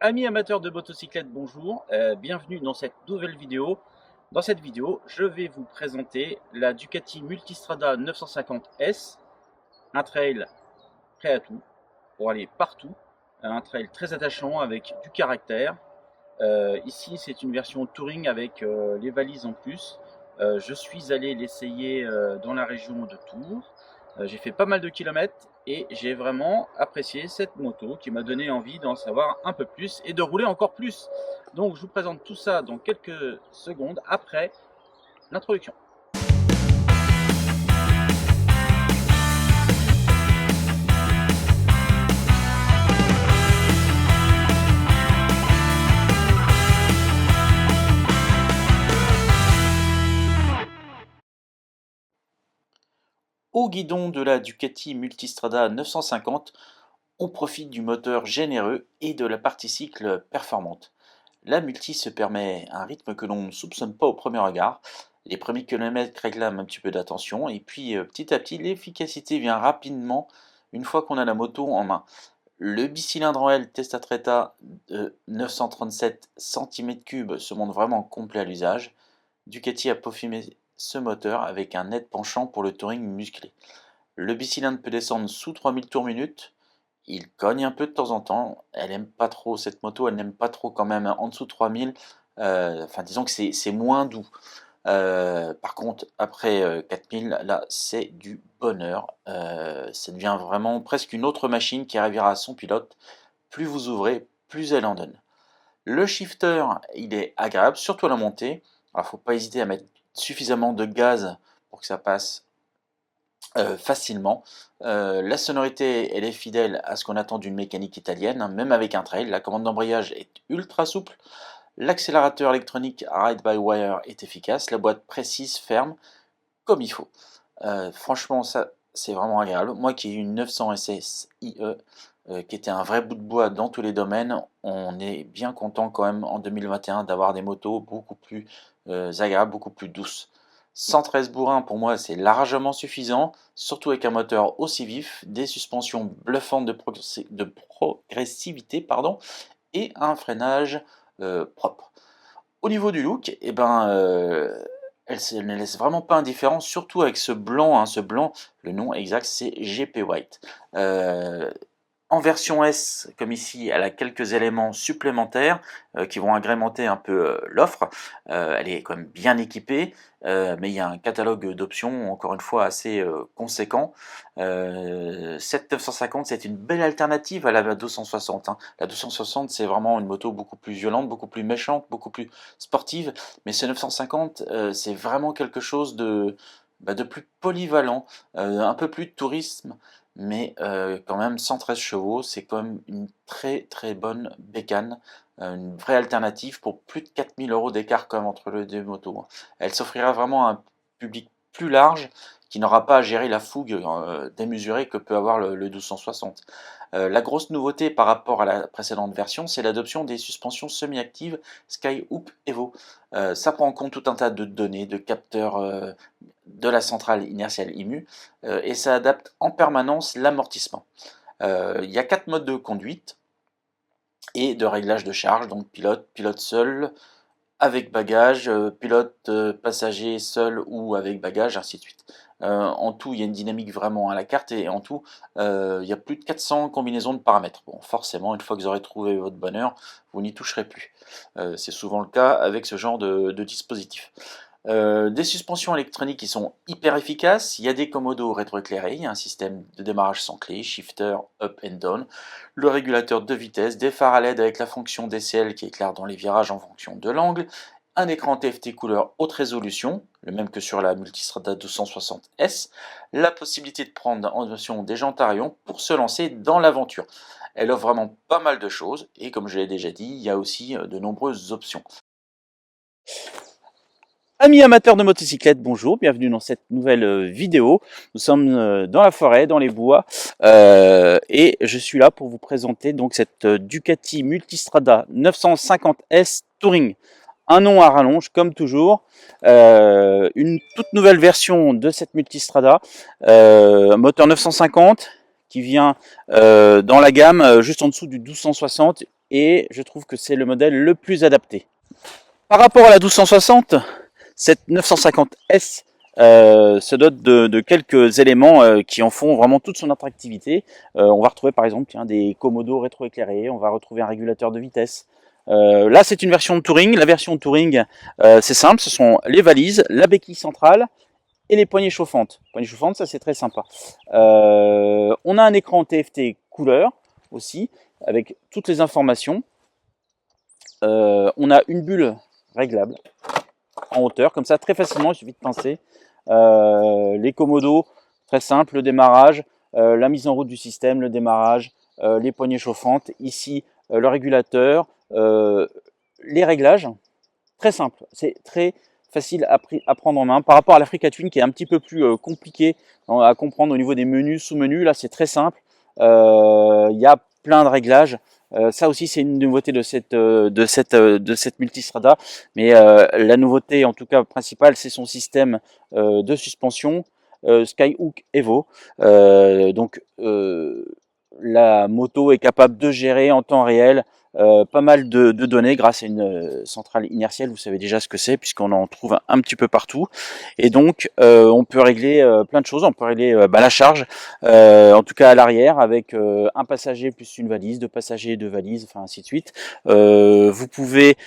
Amis amateurs de motocyclettes, bonjour, bienvenue dans cette nouvelle vidéo. Dans cette vidéo, je vais vous présenter la Ducati Multistrada 950S, un trail prêt à tout, pour aller partout, un trail très attachant avec du caractère. Ici, c'est une version touring avec les valises en plus. Je suis allé l'essayer dans la région de Tours. J'ai fait pas mal de kilomètres et j'ai vraiment apprécié cette moto qui m'a donné envie d'en savoir un peu plus et de rouler encore plus. Donc je vous présente tout ça dans quelques secondes après l'introduction. Au guidon de la Ducati Multistrada 950, on profite du moteur généreux et de la partie cycle performante. La Multi se permet un rythme que l'on ne soupçonne pas au premier regard. Les premiers kilomètres réclament un petit peu d'attention et puis petit à petit l'efficacité vient rapidement une fois qu'on a la moto en main. Le bicylindre en L Testatretta de 937 cm3 se montre vraiment complet à l'usage. Ducati a peaufiné ce moteur avec un net penchant pour le touring musclé. Le bicylindre peut descendre sous 3000 tours minute. Il cogne un peu de temps en temps. Elle aime pas trop cette moto, elle n'aime pas trop quand même en dessous de 3000. Enfin, disons que c'est moins doux. Par contre, après 4000, là, c'est du bonheur. Ça devient vraiment presque une autre machine qui arrivera à son pilote. Plus vous ouvrez, plus elle en donne. Le shifter, il est agréable, surtout à la montée. Alors, faut pas hésiter à mettre suffisamment de gaz pour que ça passe facilement. La sonorité, elle est fidèle à ce qu'on attend d'une mécanique italienne, hein, même avec un trail. La commande d'embrayage est ultra souple. L'accélérateur électronique Ride-by-Wire est efficace. La boîte précise, ferme, comme il faut. Franchement, ça, c'est vraiment agréable. Moi qui ai une 900 SS IE, qui était un vrai bout de bois dans tous les domaines, on est bien content quand même en 2021 d'avoir des motos beaucoup plus agréables, beaucoup plus douces. 113 bourrins pour moi c'est largement suffisant, surtout avec un moteur aussi vif, des suspensions bluffantes de progressivité pardon, et un freinage propre. Au niveau du look, eh ben, elle ne laisse vraiment pas indifférent, surtout avec ce blanc, hein, ce blanc, le nom exact c'est GP White. En version S, comme ici, elle a quelques éléments supplémentaires qui vont agrémenter un peu l'offre. Elle est quand même bien équipée, mais il y a un catalogue d'options, encore une fois, assez conséquent. Cette 950, c'est une belle alternative à la 260. Hein. La 260, c'est vraiment une moto beaucoup plus violente, beaucoup plus méchante, beaucoup plus sportive. Mais ce 950, c'est vraiment quelque chose de plus polyvalent, un peu plus de tourisme, mais quand même 113 chevaux, c'est quand même une très très bonne bécane, une vraie alternative pour plus de 4000 € d'écart quand même entre les deux motos. Hein. Elle s'offrira vraiment à un public plus large qui n'aura pas à gérer la fougue démesurée que peut avoir le 1260. La grosse nouveauté par rapport à la précédente version, c'est l'adoption des suspensions semi-actives Skyhook Evo. Ça prend en compte tout un tas de données, de capteurs de la centrale inertielle IMU, et ça adapte en permanence l'amortissement. Il y a 4 modes de conduite et de réglage de charge, donc pilote, pilote seul, avec bagage, pilote passager seul ou avec bagage, ainsi de suite. En tout, il y a une dynamique vraiment à la carte et en tout, il y a plus de 400 combinaisons de paramètres. Bon, forcément, une fois que vous aurez trouvé votre bonheur, vous n'y toucherez plus. C'est souvent le cas avec ce genre de dispositif. Des suspensions électroniques qui sont hyper efficaces, il y a des commodos rétroéclairés, il y a un système de démarrage sans clé, shifter up and down, le régulateur de vitesse, des phares à LED avec la fonction DCL qui éclaire dans les virages en fonction de l'angle, un écran TFT couleur haute résolution, le même que sur la Multistrada 260S, la possibilité de prendre en option des jantes à rayons pour se lancer dans l'aventure. Elle offre vraiment pas mal de choses et comme je l'ai déjà dit, il y a aussi de nombreuses options. Amis amateurs de motocyclettes, bonjour, bienvenue dans cette nouvelle vidéo. Nous sommes dans la forêt, dans les bois, et je suis là pour vous présenter donc cette Ducati Multistrada 950S Touring. Un nom à rallonge, comme toujours, une toute nouvelle version de cette Multistrada, moteur 950 qui vient dans la gamme juste en dessous du 1260, et je trouve que c'est le modèle le plus adapté. Par rapport à la 1260, cette 950S se dote de quelques éléments qui en font vraiment toute son attractivité. On va retrouver par exemple des commodos rétroéclairés, on va retrouver un régulateur de vitesse. Là c'est une version de Touring. La version de Touring, c'est simple, ce sont les valises, la béquille centrale et les poignées chauffantes. Poignées chauffantes, ça c'est très sympa. On a un écran TFT couleur aussi, avec toutes les informations. On a une bulle réglable en hauteur, comme ça très facilement, il suffit de pincer. Les commodos, très simple, le démarrage, la mise en route du système, le démarrage, les poignées chauffantes, ici le régulateur, les réglages, très simple, c'est très facile à prendre en main par rapport à l'Africa Twin qui est un petit peu plus compliqué à comprendre au niveau des menus, sous-menus. Là c'est très simple, il y a plein de réglages. Ça aussi c'est une nouveauté de cette Multistrada, mais la nouveauté en tout cas principale c'est son système de suspension Skyhook Evo. Donc la moto est capable de gérer en temps réel pas mal de données grâce à une centrale inertielle. Vous savez déjà ce que c'est puisqu'on en trouve un petit peu partout, et donc on peut régler plein de choses. On peut régler la charge, en tout cas à l'arrière, avec un passager plus une valise, deux passagers, deux valises, enfin ainsi de suite. Vous pouvez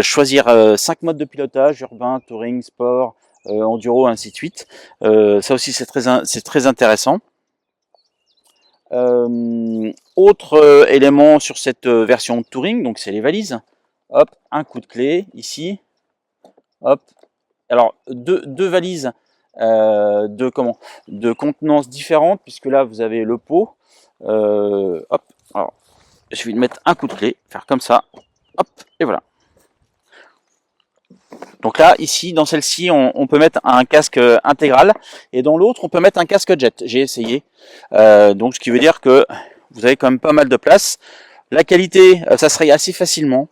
choisir 5 modes de pilotage: urbain, touring, sport, enduro, ainsi de suite. Ça aussi c'est très intéressant. Autre élément sur cette version Touring, donc c'est les valises. Hop, un coup de clé ici. Hop. Alors deux valises de contenance différentes, puisque là vous avez le pot. Hop. Alors je vais mettre un coup de clé, faire comme ça. Hop, et voilà. Donc là, ici, dans celle-ci, on peut mettre un casque intégral, et dans l'autre, on peut mettre un casque jet. J'ai essayé. Donc, ce qui veut dire que vous avez quand même pas mal de place. La qualité, ça se raye assez facilement.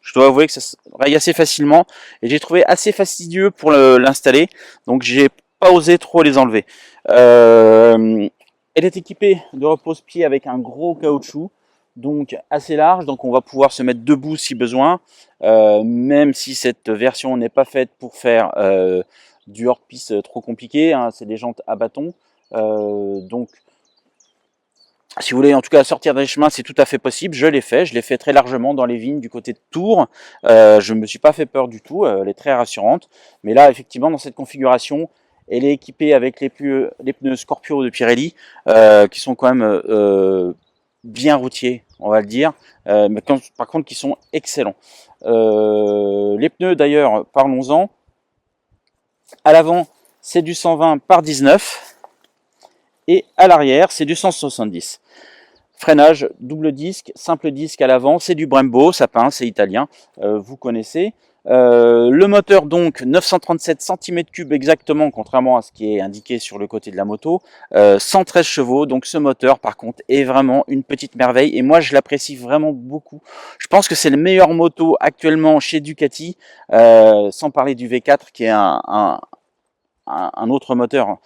Je dois avouer que ça se raye assez facilement, et j'ai trouvé assez fastidieux pour l'installer. Donc, j'ai pas osé trop les enlever. Elle est équipée de repose-pied avec un gros caoutchouc, donc assez large, donc on va pouvoir se mettre debout si besoin, même si cette version n'est pas faite pour faire du hors-piste trop compliqué, hein, c'est des jantes à bâton, donc si vous voulez en tout cas sortir des chemins, c'est tout à fait possible. Je l'ai fait très largement dans les vignes du côté de Tours. Je ne me suis pas fait peur du tout, elle est très rassurante, mais là effectivement dans cette configuration, elle est équipée avec les pneus Scorpio de Pirelli, qui sont quand même bien routiers, on va le dire, mais par contre qui sont excellents. Les pneus d'ailleurs, parlons-en. À l'avant, c'est du 120 par 19, et à l'arrière, c'est du 170. Freinage, double disque, simple disque à l'avant, c'est du Brembo, ça pince, c'est italien, vous connaissez. Le moteur donc 937 cm3 exactement, contrairement à ce qui est indiqué sur le côté de la moto, 113 chevaux, donc ce moteur par contre est vraiment une petite merveille, et moi je l'apprécie vraiment beaucoup. Je pense que c'est le meilleur moto actuellement chez Ducati, sans parler du V4 qui est un autre moteur,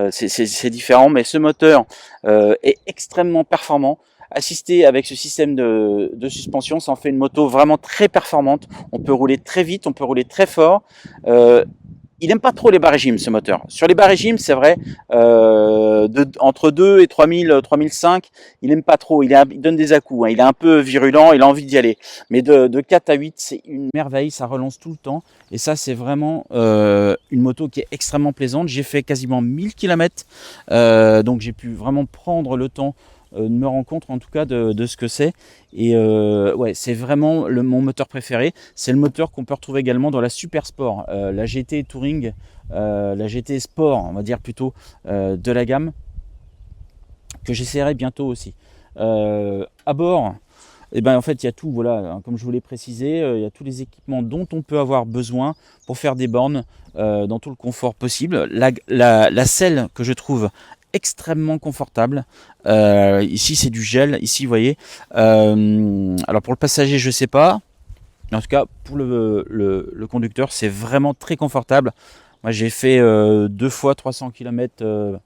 c'est différent, mais ce moteur est extrêmement performant. Assisté avec ce système de suspension, ça en fait une moto vraiment très performante. On peut rouler très vite, on peut rouler très fort. Il n'aime pas trop les bas régimes, ce moteur. Sur les bas régimes, c'est vrai, entre 2 et 3000, 3005, il n'aime pas trop. Il donne des à-coups, hein. Il est un peu virulent, il a envie d'y aller. Mais de 4 à 8, c'est une merveille, ça relance tout le temps. Et ça, c'est vraiment une moto qui est extrêmement plaisante. J'ai fait quasiment 1000 km, donc j'ai pu vraiment prendre le temps de me rendre compte en tout cas de ce que c'est, et ouais, c'est vraiment mon moteur préféré. C'est le moteur qu'on peut retrouver également dans la Super Sport, la GT Touring, la GT Sport on va dire plutôt, de la gamme, que j'essaierai bientôt aussi. À bord, et ben en fait il y a tout, voilà, hein, comme je vous l'ai précisé, il y a tous les équipements dont on peut avoir besoin pour faire des bornes dans tout le confort possible. La selle que je trouve extrêmement confortable. Ici c'est du gel, ici vous voyez. Alors pour le passager je sais pas, mais en tout cas pour le conducteur c'est vraiment très confortable. Moi j'ai fait 2 fois 300 km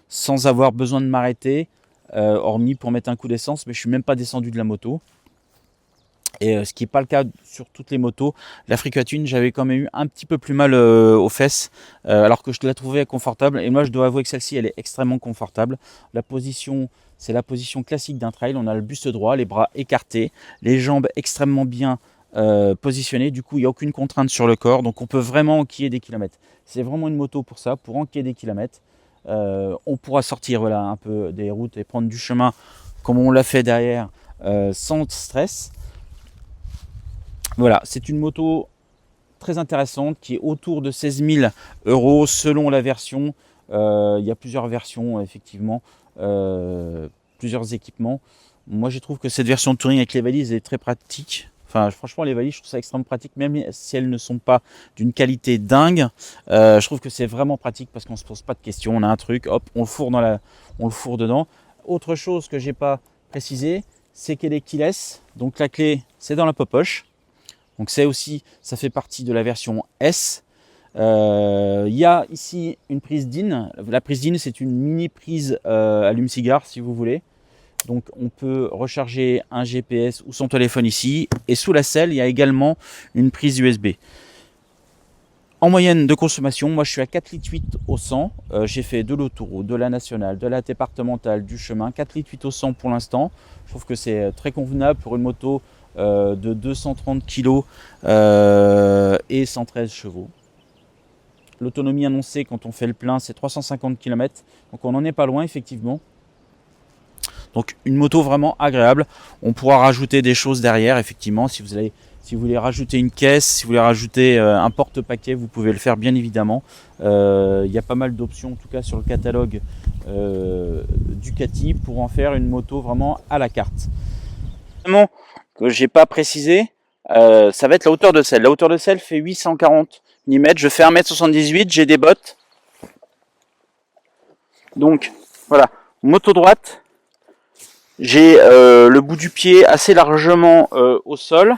sans avoir besoin de m'arrêter, hormis pour mettre un coup d'essence, mais je suis même pas descendu de la moto. Et ce qui n'est pas le cas sur toutes les motos. L'Africa Twin, j'avais quand même eu un petit peu plus mal aux fesses, alors que je la trouvais confortable. Et moi, je dois avouer que celle-ci, elle est extrêmement confortable. La position, c'est la position classique d'un trail. On a le buste droit, les bras écartés, les jambes extrêmement bien positionnées. Du coup, il n'y a aucune contrainte sur le corps. Donc, on peut vraiment enquiller des kilomètres. C'est vraiment une moto pour ça, pour enquiller des kilomètres. On pourra sortir voilà, un peu des routes et prendre du chemin comme on l'a fait derrière sans stress. Voilà, c'est une moto très intéressante qui est autour de 16 000 euros selon la version. Il y a plusieurs versions, effectivement, plusieurs équipements. Moi, je trouve que cette version de touring avec les valises est très pratique. Enfin, franchement, les valises, je trouve ça extrêmement pratique, même si elles ne sont pas d'une qualité dingue. Je trouve que c'est vraiment pratique parce qu'on ne se pose pas de questions. On a un truc, hop, on le fourre dedans. Autre chose que j'ai pas précisé, c'est qu'elle est keyless. Donc la clé, c'est dans la poche. Donc c'est aussi, ça fait partie de la version S. Il y a ici une prise DIN. La prise DIN, c'est une mini prise allume-cigare si vous voulez. Donc on peut recharger un GPS ou son téléphone ici. Et sous la selle, il y a également une prise USB. En moyenne de consommation, moi je suis à 4,8 litres au 100. J'ai fait de l'autoroute, de la nationale, de la départementale, du chemin. 4,8 litres au 100 pour l'instant. Je trouve que c'est très convenable pour une moto de 230 kg et 113 chevaux. L'autonomie annoncée quand on fait le plein, c'est 350 km. Donc on n'en est pas loin, effectivement. Donc une moto vraiment agréable. On pourra rajouter des choses derrière, effectivement. Si vous voulez rajouter une caisse, si vous voulez rajouter un porte-paquet, vous pouvez le faire bien évidemment. Il y a pas mal d'options, en tout cas sur le catalogue Ducati, pour en faire une moto vraiment à la carte. Vraiment, que j'ai pas précisé, ça va être la hauteur de selle. La hauteur de selle fait 840 mm. Je fais 1m78, j'ai des bottes. Donc voilà, moto droite. J'ai le bout du pied assez largement au sol.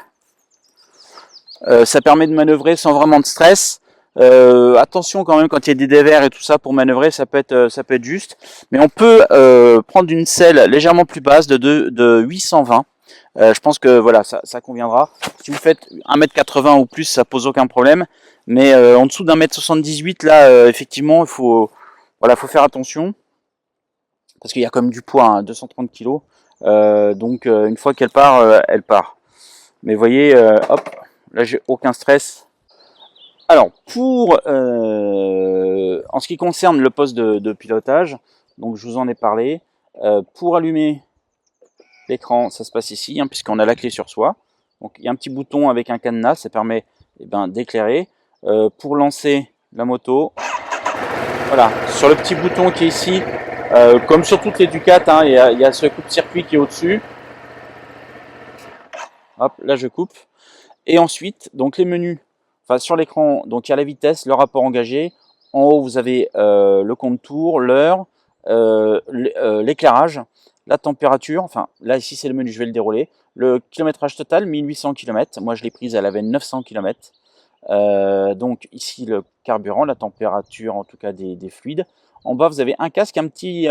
Ça permet de manœuvrer sans vraiment de stress. Attention quand même quand il y a des dévers et tout ça pour manœuvrer, ça peut être juste. Mais on peut prendre une selle légèrement plus basse de 820. Je pense que voilà, ça conviendra. Si vous faites 1m80 ou plus, ça pose aucun problème. Mais en dessous d'1m78, là, effectivement, faut faire attention. Parce qu'il y a quand même du poids, hein, 230 kg. Donc une fois qu'elle part, elle part. Mais vous voyez, hop, là j'ai aucun stress. Alors, en ce qui concerne le poste de pilotage, donc je vous en ai parlé. Pour allumer l'écran, ça se passe ici, hein, puisqu'on a la clé sur soi. Donc il y a un petit bouton avec un cadenas, ça permet d'éclairer. Pour lancer la moto, voilà, sur le petit bouton qui est ici, comme sur toutes les Ducat, hein, il y a ce coup de circuit qui est au-dessus. Hop, là je coupe. Et ensuite, donc les menus, enfin sur l'écran, donc il y a la vitesse, le rapport engagé. En haut, vous avez le compte-tours, l'heure, l'éclairage, la température. Enfin, là ici c'est le menu, je vais le dérouler. Le kilométrage total, 1800 km. Moi je l'ai prise, elle avait 900 km. Donc ici le carburant, la température en tout cas des fluides. En bas vous avez un casque, un petit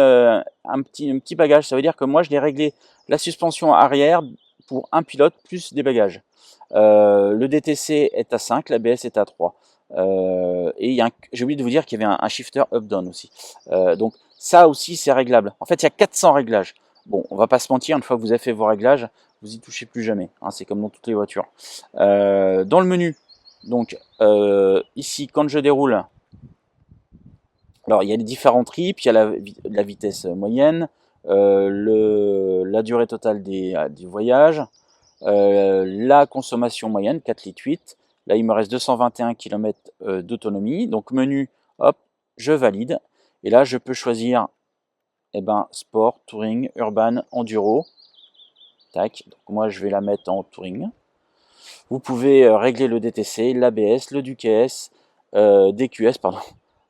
bagage. Ça veut dire que moi je l'ai réglé la suspension arrière pour un pilote plus des bagages. Le DTC est à 5, l'ABS est à 3. Et j'ai oublié de vous dire qu'il y avait un shifter up-down aussi. Donc ça aussi c'est réglable. En fait il y a 400 réglages. Bon, on va pas se mentir, une fois que vous avez fait vos réglages, vous y touchez plus jamais. Hein, c'est comme dans toutes les voitures. Dans le menu, donc ici quand je déroule, alors il y a les différents trips, il y a la vitesse moyenne, la durée totale du voyage, la consommation moyenne, 4,8 litres. Là, il me reste 221 km d'autonomie. Donc, menu, hop, je valide. Et là, je peux choisir sport, touring, urban, enduro. Tac. Donc, moi, je vais la mettre en touring. Vous pouvez régler le DTC, l'ABS, le DQS, DQS, pardon.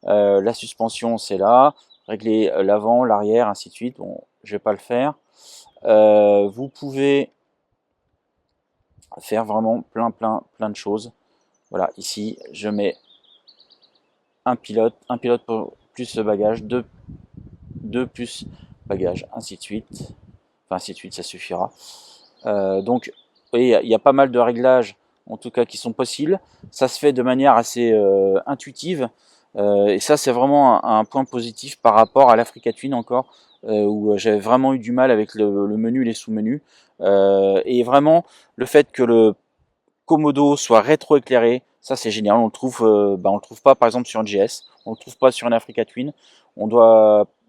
La suspension, c'est là. Régler l'avant, l'arrière, ainsi de suite. Bon, je vais pas le faire. Vous pouvez faire vraiment plein de choses. Voilà, ici je mets un pilote pour plus le bagage, deux plus bagage, ainsi de suite. Enfin ainsi de suite, ça suffira. Donc voyez, il y a pas mal de réglages, en tout cas, qui sont possibles. Ça se fait de manière assez intuitive. Et ça, c'est vraiment un point positif par rapport à l'Africa Twin encore, où j'avais vraiment eu du mal avec le menu, les sous-menus. Et vraiment, le fait que le Komodo soit rétro-éclairé, ça c'est génial. On le trouve pas par exemple sur un GS, on le trouve pas sur un Africa Twin.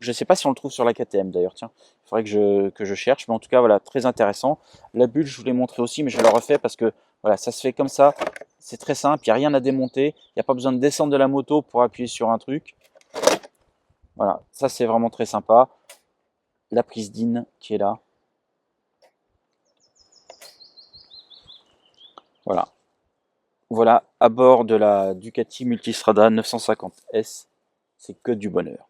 Je sais pas si on le trouve sur la KTM d'ailleurs. Tiens, il faudrait que je cherche, mais en tout cas voilà, très intéressant. La bulle, je vous l'ai montré aussi, mais je le refais parce que voilà, ça se fait comme ça. C'est très simple, il n'y a rien à démonter, il n'y a pas besoin de descendre de la moto pour appuyer sur un truc. Voilà, ça c'est vraiment très sympa. La prise d'in qui est là. Voilà. Voilà, à bord de la Ducati Multistrada 950S, c'est que du bonheur.